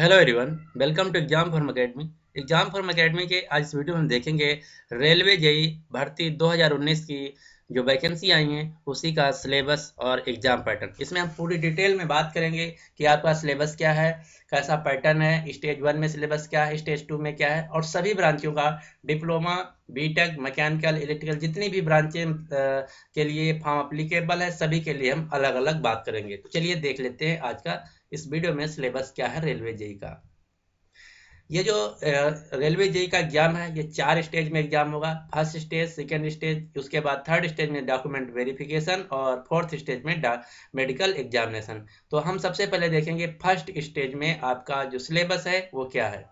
Hello everyone, welcome to exam form academy. Exam form academy के आज इस video में हम देखेंगे रेलवे जेई भर्ती 2019 की जो वैकेंसी आई हैं उसी का सिलेबस और एग्जाम पैटर्न। इसमें हम पूरी डिटेल में बात करेंगे कि आपका सिलेबस क्या है, कैसा पैटर्न है, स्टेज 1 में सिलेबस क्या है, स्टेज 2 में क्या है, और सभी ब्रांचों का डिप्लोमा, बीटेक, मैकेनिकल, इलेक्ट्रिकल जितनी भी ब्रांचें के लिए फॉर्म अप्लीकेबल है सभी के लिए हम अलग अलग बात करेंगे। तो चलिए देख लेते हैं आज का इस वीडियो में सिलेबस क्या है रेलवे जेई का। ये जो रेलवे जेई का एग्जाम है ये 4 स्टेज में एग्जाम होगा। फर्स्ट स्टेज, सेकेंड स्टेज, उसके बाद थर्ड स्टेज में डॉक्यूमेंट वेरिफिकेशन और फोर्थ स्टेज में मेडिकल एग्जामिनेशन। तो हम सबसे पहले देखेंगे फर्स्ट स्टेज में आपका जो सिलेबस है वो क्या है।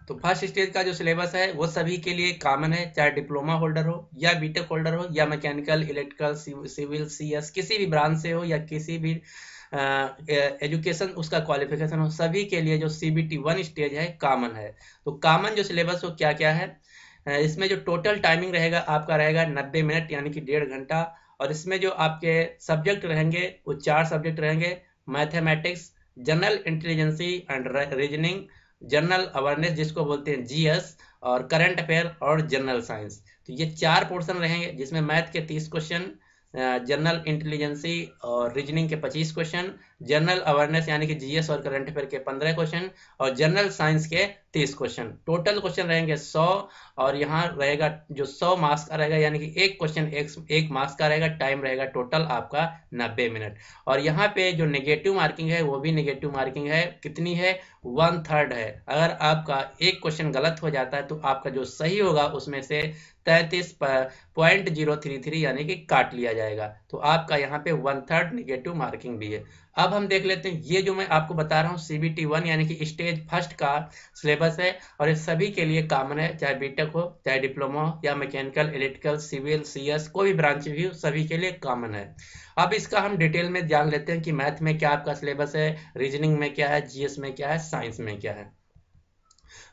तो फर्स्ट स्टेज का जो सिलेबस है वो सभी के लिए कॉमन है, चाहे डिप्लोमा होल्डर हो या बीटेक होल्डर हो या मैकेनिकल, इलेक्ट्रिकल, सिविल, सीएस किसी भी ब्रांच से हो या किसी भी एजुकेशन उसका क्वालिफिकेशन हो, सभी के लिए जो सीबीटी 1 स्टेज है कॉमन है। तो कॉमन जो सिलेबस हो क्या क्या है, इसमें जो टोटल टाइमिंग रहेगा आपका रहेगा 90 मिनट यानी कि 1.5 घंटा। और इसमें जो आपके सब्जेक्ट रहेंगे वो 4 सब्जेक्ट रहेंगे: mathematics, general intelligence and reasoning, general awareness जिसको बोलते हैं जीएस, और करंट अफेयर और जनरल साइंस। तो ये 4 पोर्शन रहेंगे जिसमें मैथ के 30 क्वेश्चन, जनरल इंटेलिजेंसी और रीजनिंग के 25 क्वेश्चन, जनरल अवेयरनेस यानी कि जीएस और करंट अफेयर के 15 क्वेश्चन और जनरल साइंस के 30 क्वेश्चन। टोटल क्वेश्चन रहेंगे 100। और यहाँ रहेगा जो 100 मार्क्स का रहेगा यानी कि एक क्वेश्चन एक मार्क्स का रहेगा। टाइम रहेगा टोटल आपका 90 मिनट। और यहाँ पे जो नेगेटिव मार्किंग है वो भी नेगेटिव मार्किंग है, कितनी है, 1/3 है। अगर आपका एक क्वेश्चन गलत हो जाता है तो आपका जो सही होगा उसमें से 33.033 यानी कि काट लिया जाएगा। तो आपका यहाँ पे 1/3 नेगेटिव मार्किंग भी है। अब हम देख लेते हैं ये जो मैं आपको बता रहा हूँ सीबीटी 1 यानी कि स्टेज फर्स्ट का सिलेबस है और ये सभी के लिए कॉमन है, चाहे बीटेक हो, चाहे डिप्लोमा हो या मैकेनिकल, इलेक्ट्रिकल, सिविल, सीएस कोई भी ब्रांच भी हो, सभी के लिए कॉमन है। अब इसका हम डिटेल में जान लेते हैं कि मैथ में क्या आपका सिलेबस है, रीजनिंग में क्या है, जीएस में क्या है, साइंस में क्या है।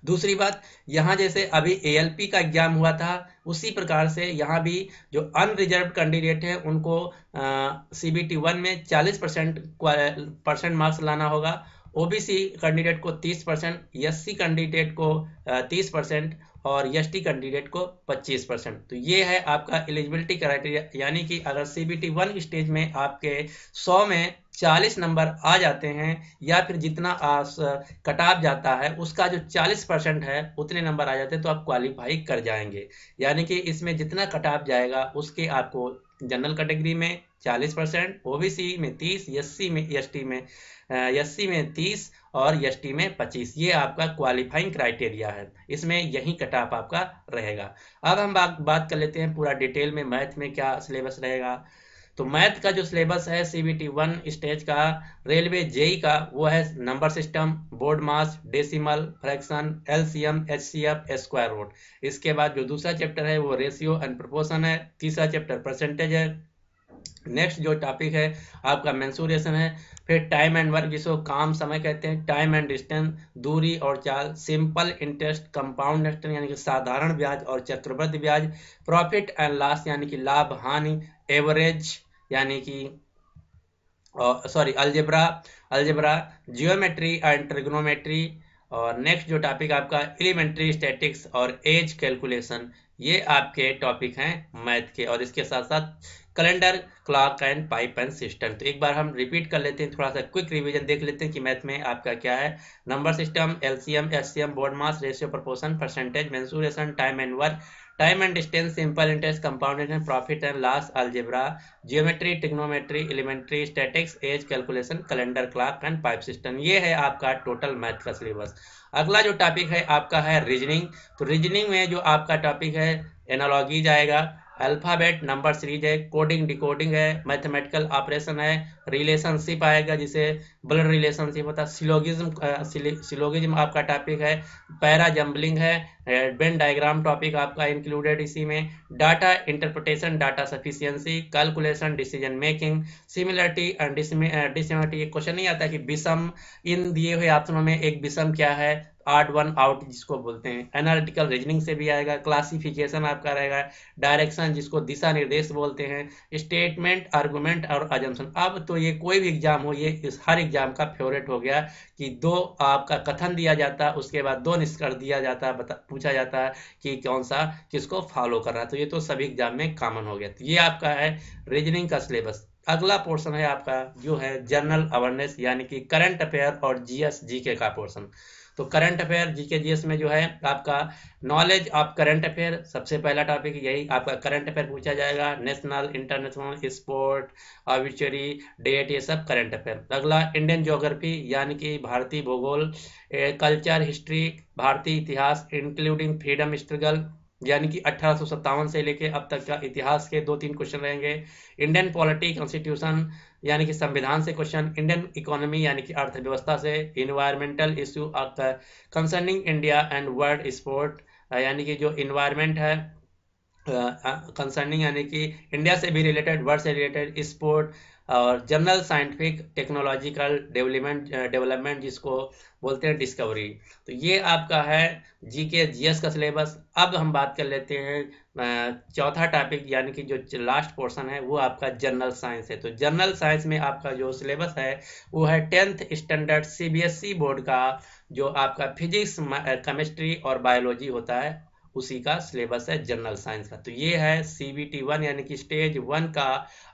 दूसरी बात, यहाँ जैसे अभी एएलपी का एग्जाम हुआ था उसी प्रकार से यहाँ भी जो अनरिजर्व कैंडिडेट है उनको सीबीटी 1 में 40% मार्क्स लाना होगा, ओबीसी कैंडिडेट को 30%, एससी कैंडिडेट को 30% और एसटी कैंडिडेट को 25%। तो ये है आपका एलिजिबिलिटी क्राइटेरिया, यानी कि अगर सीबीटी 1 स्टेज में आपके 100 में 40 नंबर आ जाते हैं या फिर जितना कट ऑफ जाता है उसका जो 40% है उतने नंबर आ जाते हैं तो आप क्वालिफाई कर जाएंगे। यानी कि इसमें जितना कट ऑफ जाएगा उसके आपको जनरल कैटेगरी में 40%, ओबीसी में 30, एससी में 30 और एसटी में 25। ये आपका क्वालिफाइंग क्राइटेरिया है, इसमें यही कट ऑफ आपका रहेगा। अब हम बात कर लेते हैं पूरा डिटेल में मैथ में क्या सिलेबस रहेगा। तो मैथ का जो सिलेबस है सीबीटी 1 स्टेज का रेलवे जेई का वो है number system, BODMAS, decimal, fraction, LCM, HCF, square root. इसके बाद जो दूसरा चैप्टर है वो रेशियो एंड प्रोपोर्शन है। तीसरा चैप्टर परसेंटेज है। नेक्स्ट जो टॉपिक है आपका मेंसुरेशन है। फिर टाइम एंड वर्क जिसको काम समय कहते हैं, टाइम एंड डिस्टेंस, दूरी और चाल, सिंपल इंटरेस्ट, कंपाउंड इंटरेस्ट यानी कि साधारण ब्याज और चक्रवृद्धि ब्याज, प्रॉफिट एंड लॉस यानी कि लाभ हानि, एवरेज यानी कि sorry algebra algebra, geometry and trigonometry. और नेक्स्ट जो टॉपिक आपका एलिमेंट्री स्टैटिक्स और एज कैलकुलेशन। ये आपके टॉपिक हैं मैथ के। और इसके साथ साथ calendar, clock and pipe and system. तो एक बार हम रिपीट कर लेते हैं, थोड़ा सा क्विक रिवीजन देख लेते हैं कि मैथ में आपका क्या है। Number system, LCM, HCM, BODMAS, ratio, proportion, percentage, mensuration, time and work, time and distance, simple interest, compound interest, profit and loss, algebra, geometry, trigonometry, elementary statics, age calculation, calendar, clock and pipe system. ये है आपका total math का syllabus. अगला जो topic है आपका है reasoning. तो रीजनिंग में जो आपका टॉपिक है एनालॉजीज आएगा, अल्फाबेट नंबर सीरीज है, कोडिंग डिकोडिंग है, मैथमेटिकल ऑपरेशन है, रिलेशनशिप आएगा जिसे ब्लड रिलेशनशिप होता है, सिलोगिज्म आपका टॉपिक है, पैरा जम्बलिंग है, वेन डायग्राम टॉपिक आपका इंक्लूडेड इसी में, data interpretation, data sufficiency, calculation, decision making, similarity and dissimilarity. Question नहीं आता कि विषम इन दिए हुए ऑप्शनों में एक विषम क्या है, आड वन आउट जिसको बोलते हैं, एनालिटिकल रीजनिंग से भी आएगा, क्लासिफिकेशन आपका रहेगा, डायरेक्शन जिसको दिशा निर्देश बोलते हैं, स्टेटमेंट, आर्गुमेंट और अजम्पशन। अब तो ये कोई भी एग्जाम हो, ये इस हर एग्जाम का फेवरेट हो गया कि दो आपका कथन दिया जाता है, उसके बाद दो निष्कर्ष दिया जाता है, पूछा जाता है कि कौन सा किसको फॉलो कर रहा है। तो ये तो सभी एग्जाम में कॉमन हो गया। तो ये आपका है रीजनिंग का सिलेबस। अगला पोर्शन है आपका जो है जनरल अवेयरनेस यानी कि करंट अफेयर और जीएस जीके का पोर्शन। तो करंट अफेयर जीके जीएस में जो है आपका नॉलेज ऑफ करंट अफेयर, सबसे पहला टॉपिक यही आपका करंट अफेयर पूछा जाएगा, नेशनल, इंटरनेशनल, स्पोर्ट, ऑब्ituary, डेट, ये सब करंट अफेयर। अगला इंडियन ज्योग्राफी यानी कि भारतीय भूगोल, कल्चर, हिस्ट्री, भारतीय इतिहास इंक्लूडिंग फ्रीडम स्ट्रगल यानी कि 1857 से लेके अब तक का इतिहास के 2-3 क्वेश्चन रहेंगे। इंडियन पॉलिटी, कॉन्स्टिट्यूशन यानी कि संविधान से क्वेश्चन, इंडियन इकोनॉमी यानी कि अर्थव्यवस्था से, environmental issue concerning India and world sport यानी कि जो इन्वायरमेंट है कंसर्निंग यानी कि इंडिया से भी रिलेटेड, वर्ल्ड से रिलेटेड, स्पोर्ट, और जनरल साइंटिफिक टेक्नोलॉजिकल डेवलपमेंट जिसको बोलते हैं डिस्कवरी। तो ये आपका है जीके जीएस का सिलेबस। अब हम बात कर लेते हैं चौथा टॉपिक यानी कि जो लास्ट पोर्शन है वो आपका जनरल साइंस है। तो जनरल साइंस में आपका जो सिलेबस है वो है 10th स्टैंडर्ड सीबीएसई बोर्ड का जो आपका फिजिक्स, केमिस्ट्री और बायोलॉजी होता है उसी का सिलेबस है जनरल साइंस का। तो ये है सीबीटी 1 यानी कि स्टेज 1 का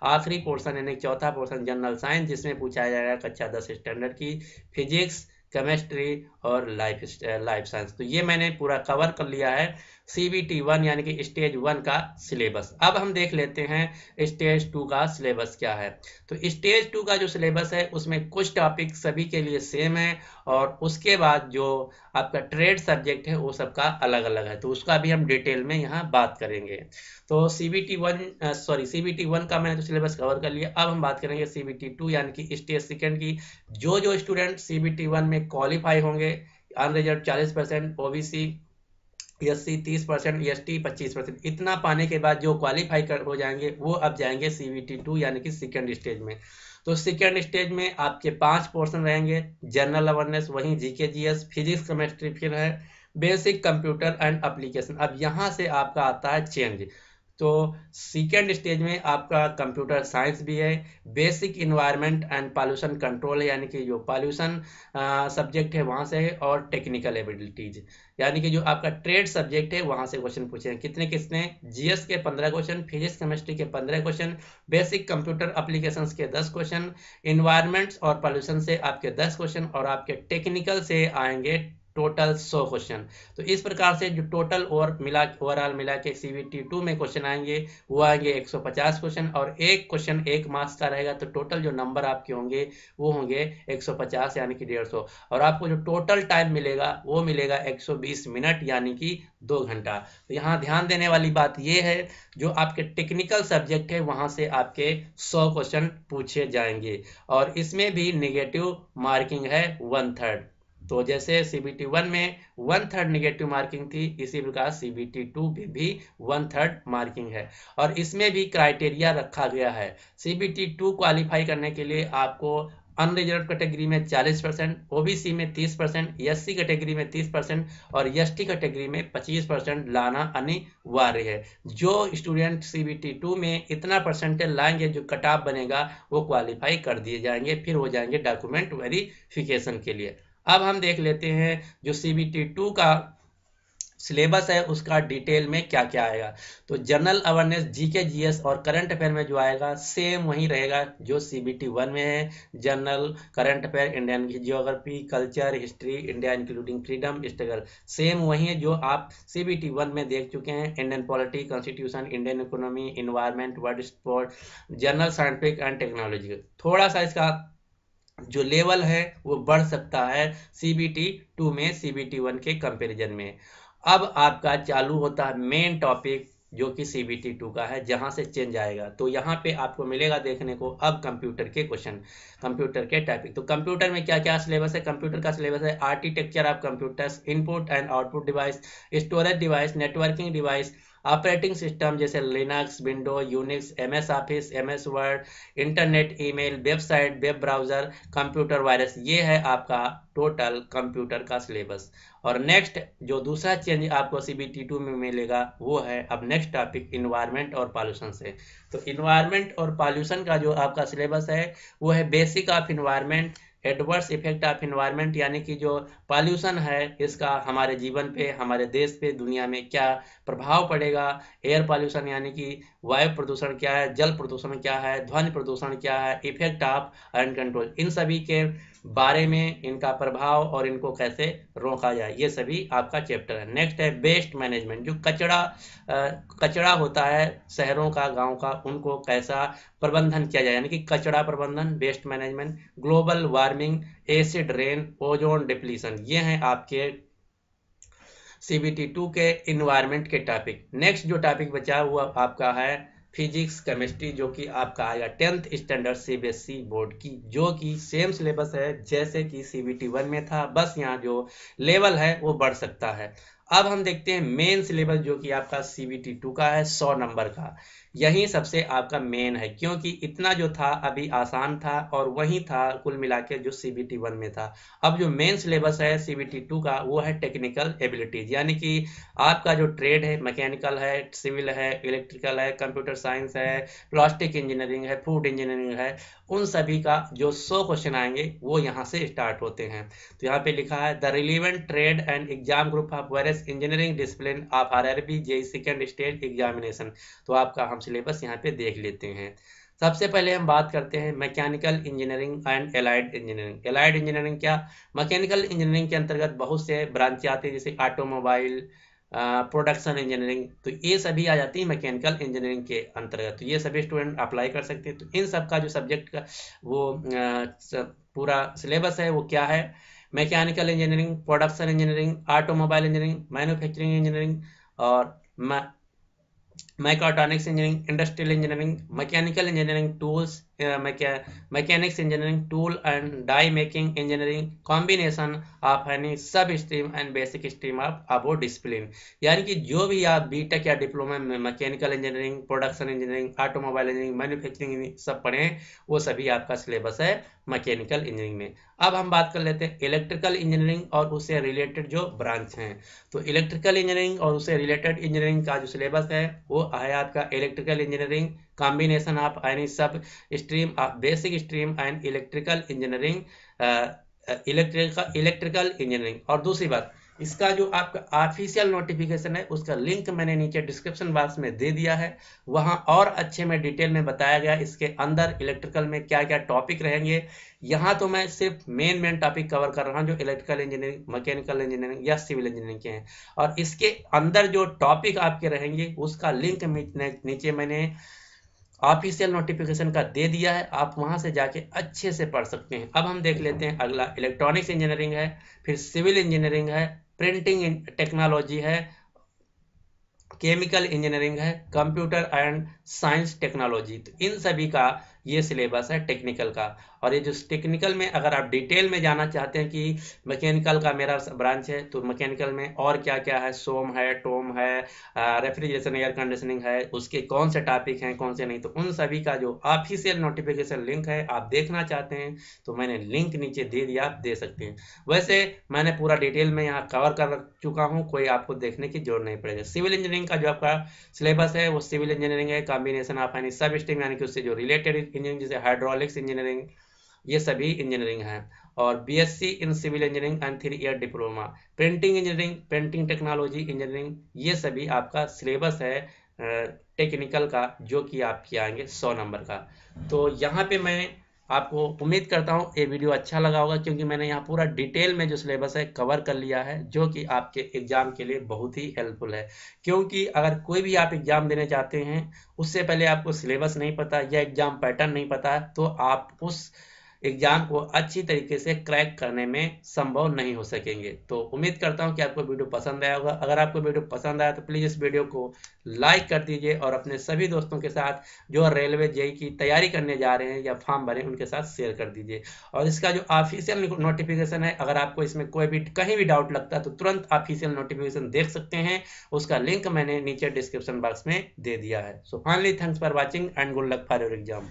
आखिरी पोर्शन यानी चौथा पोर्शन जनरल साइंस, जिसमें पूछा जाएगा कक्षा 10 स्टैंडर्ड की फिजिक्स, केमिस्ट्री और लाइफ साइंस। तो ये मैंने पूरा कवर कर लिया है सीबीटी 1 यानी कि स्टेज 1 का सिलेबस। अब हम देख लेते हैं स्टेज 2 का सिलेबस क्या है। तो स्टेज 2 का जो सिलेबस है उसमें कुछ टॉपिक सभी के लिए सेम है और उसके बाद जो आपका ट्रेड सब्जेक्ट है वो सबका अलग अलग है, तो उसका भी हम डिटेल में यहाँ बात करेंगे। तो सीबीटी 1 का मैंने तो सिलेबस कवर कर लिया। अब हम बात करेंगे सीबीटी 2 यानी कि स्टेज सेकंड की। जो स्टूडेंट सीबीटी 1 में क्वालिफाई होंगे, अनरिजर्व 40%, ओबीसी एससी 30%, एसटी 25%, इतना पाने के बाद जो क्वालिफाई कर हो जाएंगे वो अब जाएंगे सीबीटी 2 यानी कि सेकंड स्टेज में। तो सेकंड स्टेज में आपके 5 पोर्शन रहेंगे, जनरल अवेयरनेस, वहीं जीके जीएस, फिजिक्स, केमिस्ट्री, फिर है बेसिक कंप्यूटर एंड एप्लीकेशन। अब यहाँ से आपका आता है चेंज। तो सेकेंड स्टेज में आपका कंप्यूटर साइंस भी है, basic environment and pollution control है यानी कि जो पॉल्यूशन सब्जेक्ट है वहां से है, और टेक्निकल एबिलिटीज यानी कि जो आपका ट्रेड सब्जेक्ट है वहां से क्वेश्चन पूछे हैं। कितने कितने? जीएस के 15 क्वेश्चन, फिजिक्स केमिस्ट्री के 15 क्वेश्चन, बेसिक कंप्यूटर एप्लीकेशंस के 10 क्वेश्चन, इन्वायरमेंट्स और पॉल्यूशन से आपके 10 क्वेश्चन, और आपके टेक्निकल से आएंगे टोटल 100 क्वेश्चन। तो इस प्रकार से जो टोटल ओवरऑल मिला के सीबीटी 2 में क्वेश्चन आएंगे वो आएंगे 150 क्वेश्चन, और एक क्वेश्चन 1 मार्क्स का रहेगा। तो टोटल जो नंबर आपके होंगे वो होंगे 150 यानी कि 150, और आपको जो टोटल टाइम मिलेगा वो मिलेगा 120 मिनट यानी कि 2 घंटा। तो यहाँ ध्यान देने वाली बात ये है जो आपके टेक्निकल सब्जेक्ट है वहां से आपके 100 क्वेश्चन पूछे जाएंगे, और इसमें भी नेगेटिव मार्किंग है 1/3। तो जैसे सीबीटी 1 में 1/3 नेगेटिव मार्किंग थी, इसी प्रकार सीबीटी 2 में भी 1/3 मार्किंग है। और इसमें भी क्राइटेरिया रखा गया है। सीबीटी 2 क्वालिफाई करने के लिए आपको अनरिजर्व कैटेगरी में 40%, ओबीसी में 30%, एससी कैटेगरी में 30% और एसटी कैटेगरी में 25% लाना अनिवार्य है। जो स्टूडेंट सीबीटी 2 में इतना परसेंटेज लाएंगे, जो कट ऑफ बनेगा, वो क्वालिफाई कर दिए जाएंगे, फिर हो जाएंगे डॉक्यूमेंट वेरिफिकेशन के लिए। अब हम देख लेते हैं जो सीबीटी 2 का सिलेबस है उसका डिटेल में क्या क्या आएगा। तो जनरल अवेयरनेस, जीके जीएस और करंट अफेयर में जो आएगा सेम वही रहेगा जो सीबीटी 1 में है। General, current affair, Indian geography, culture, history, India including freedom struggle, same वही है जो आप सीबीटी 1 में देख चुके हैं। Indian polity, constitution, Indian economy, environment, world sport, general scientific and technology. थोड़ा सा इसका जो लेवल है वो बढ़ सकता है सीबीटी 2 में सीबीटी 1 के कंपैरिजन में। अब आपका चालू होता है मेन टॉपिक जो कि सीबीटी 2 का है, जहां से चेंज आएगा। तो यहाँ पे आपको मिलेगा देखने को अब कंप्यूटर के क्वेश्चन, कंप्यूटर के टॉपिक। तो कंप्यूटर में क्या क्या सिलेबस है? कंप्यूटर का सिलेबस है architecture of computers, input and output device, storage device, networking device, operating system जैसे Linux, window, Unix, MS office, MS word, internet, email, website, web browser, computer virus, ये है आपका टोटल कंप्यूटर का syllabus. और next जो दूसरा change आपको CBT2 में मिलेगा वो है अब नेक्स्ट टॉपिक इन्वायरमेंट और पॉल्यूशन से। तो इन्वायरमेंट और पॉल्यूशन का जो आपका सिलेबस है वो है basic of environment, adverse effect of environment, यानी कि जो पॉल्यूशन है इसका हमारे जीवन पे, हमारे देश पे, दुनिया में क्या प्रभाव पड़ेगा। एयर पॉल्यूशन यानी कि वायु प्रदूषण क्या है, जल प्रदूषण क्या है, ध्वनि प्रदूषण क्या है, इफेक्ट ऑफ एंड कंट्रोल, इन सभी के बारे में, इनका प्रभाव और इनको कैसे रोका जाए, ये सभी आपका चैप्टर है। नेक्स्ट है वेस्ट मैनेजमेंट, जो कचरा होता है शहरों का, गांव का, उनको कैसा प्रबंधन किया जाए, यानी कि कचरा प्रबंधन, waste management. Global warming, acid rain, ozone depletion, ये हैं आपके CBT2 के इन्वायरमेंट के टॉपिक। नेक्स्ट जो टॉपिक बचा हुआ आपका है फिजिक्स केमिस्ट्री, जो कि आपका आएगा 10th स्टैंडर्ड CBSE बोर्ड की, जो कि सेम सिलेबस है जैसे कि CBT1 में था, बस यहाँ जो लेवल है वो बढ़ सकता है। अब हम देखते हैं मेन सिलेबस जो कि आपका CBT2 का है 100 नंबर का। यही सबसे आपका मेन है, क्योंकि इतना जो था अभी आसान था और वही था कुल मिला के जो CBT1 में था। अब जो मेन सिलेबस है CBT2 का वो है टेक्निकल एबिलिटीज, यानी कि आपका जो ट्रेड है, मैकेनिकल है, सिविल है, इलेक्ट्रिकल है, कंप्यूटर साइंस है, प्लास्टिक इंजीनियरिंग है, फूड इंजीनियरिंग है, उन सभी का जो 100 क्वेश्चन आएंगे वो यहाँ से स्टार्ट होते हैं। तो यहाँ पे लिखा है the relevant trade and exam group of various engineering discipline of RRB JEE second stage examination. तो आपका हम सिलेबस यहाँ पे देख लेते हैं। सबसे पहले हम बात करते हैं mechanical engineering and allied engineering. Allied engineering क्या, मैकेनिकल इंजीनियरिंग के अंतर्गत बहुत से ब्रांच आते हैं, जैसे ऑटोमोबाइल, प्रोडक्शन इंजीनियरिंग, तो ये सभी आ जाती है मैकेनिकल इंजीनियरिंग के अंतर्गत। तो ये सभी स्टूडेंट अप्लाई कर सकते हैं। तो इन सब का जो सब्जेक्ट का वो पूरा सिलेबस है वो क्या है, mechanical engineering, production engineering, automobile engineering, manufacturing engineering और mechatronics engineering, industrial engineering, mechanical engineering tools, mechanics engineering, tool and die making engineering, combination of any sub stream and basic stream of above discipline. यानी कि जो भी आप B Tech या diploma में mechanical engineering, production engineering, automobile engineering, manufacturing सब पढ़ें, वो सभी आपका सिलेबस है मैकेनिकल इंजीनियरिंग में। अब हम बात कर लेते हैं इलेक्ट्रिकल इंजीनियरिंग और उससे रिलेटेड जो ब्रांच हैं। तो इलेक्ट्रिकल इंजीनियरिंग और उससे रिलेटेड इंजीनियरिंग का जो सिलेबस है वो है आपका electrical engineering, combination of any sub stream of basic stream and electrical engineering, electrical engineering. और दूसरी बात, इसका जो आपका ऑफिशियल नोटिफिकेशन है उसका लिंक मैंने नीचे डिस्क्रिप्शन बॉक्स में दे दिया है, वहां और अच्छे में डिटेल में बताया गया इसके अंदर इलेक्ट्रिकल में क्या क्या टॉपिक रहेंगे। यहाँ तो मैं सिर्फ मेन टॉपिक कवर कर रहा हूँ जो इलेक्ट्रिकल इंजीनियरिंग, मैकेनिकल इंजीनियरिंग या सिविल इंजीनियरिंग के हैं, और इसके अंदर जो टॉपिक आपके रहेंगे उसका लिंक नीचे मैंने ऑफिशियल नोटिफिकेशन का दे दिया है, आप वहां से जाके अच्छे से पढ़ सकते हैं। अब हम देख लेते हैं अगला, इलेक्ट्रॉनिक्स इंजीनियरिंग है, फिर सिविल इंजीनियरिंग है, प्रिंटिंग टेक्नोलॉजी है, केमिकल इंजीनियरिंग है, कंप्यूटर एंड साइंस टेक्नोलॉजी। तो इन सभी का ये सिलेबस है टेक्निकल का। और ये जो टेक्निकल में अगर आप डिटेल में जाना चाहते हैं कि मैकेनिकल का मेरा ब्रांच है तो मैकेनिकल में और क्या क्या है, सोम है, टोम है, रेफ्रिजरेशन एयर कंडीशनिंग है, उसके कौन से टॉपिक हैं कौन से नहीं, तो उन सभी का जो ऑफिशियल नोटिफिकेशन लिंक है आप देखना चाहते हैं तो मैंने लिंक नीचे दे दिया, आप दे सकते हैं। वैसे मैंने पूरा डिटेल में यहाँ कवर कर चुका हूँ, कोई आपको देखने की जरूरत नहीं पड़ेगी। सिविल इंजीनियरिंग का जो आपका सिलेबस है वो सिविल इंजीनियरिंग है, combination of any sub stream, यानी कि उससे जो रिलेटेड इंजीनियरिंग जैसे हाइड्रोलिक्स इंजीनियरिंग, ये सभी इंजीनियरिंग है। और BSc in civil engineering and 3 year diploma, printing engineering, printing technology engineering, ये सभी आपका सिलेबस है टेक्निकल का, जो कि आपके आएंगे 100 नंबर का। तो यहाँ पे मैं आपको उम्मीद करता हूँ ये वीडियो अच्छा लगा होगा, क्योंकि मैंने यहाँ पूरा डिटेल में जो सिलेबस है कवर कर लिया है, जो कि आपके एग्जाम के लिए बहुत ही हेल्पफुल है। क्योंकि अगर कोई भी आप एग्जाम देने चाहते हैं उससे पहले आपको सिलेबस नहीं पता या एग्जाम पैटर्न नहीं पता है तो आप उस एग्जाम को अच्छी तरीके से क्रैक करने में संभव नहीं हो सकेंगे। तो उम्मीद करता हूं कि आपको वीडियो पसंद आया होगा। अगर आपको वीडियो पसंद आया तो प्लीज़ इस वीडियो को लाइक कर दीजिए और अपने सभी दोस्तों के साथ जो रेलवे जेई की तैयारी करने जा रहे हैं या फॉर्म भरें उनके साथ शेयर कर दीजिए। और इसका जो ऑफिशियल नोटिफिकेशन है, अगर आपको इसमें कोई भी कहीं भी डाउट लगता है तो तुरंत ऑफिशियल नोटिफिकेशन देख सकते हैं। उसका लिंक मैंने नीचे डिस्क्रिप्शन बॉक्स में दे दिया है। So finally thanks for watching and good luck for your exam.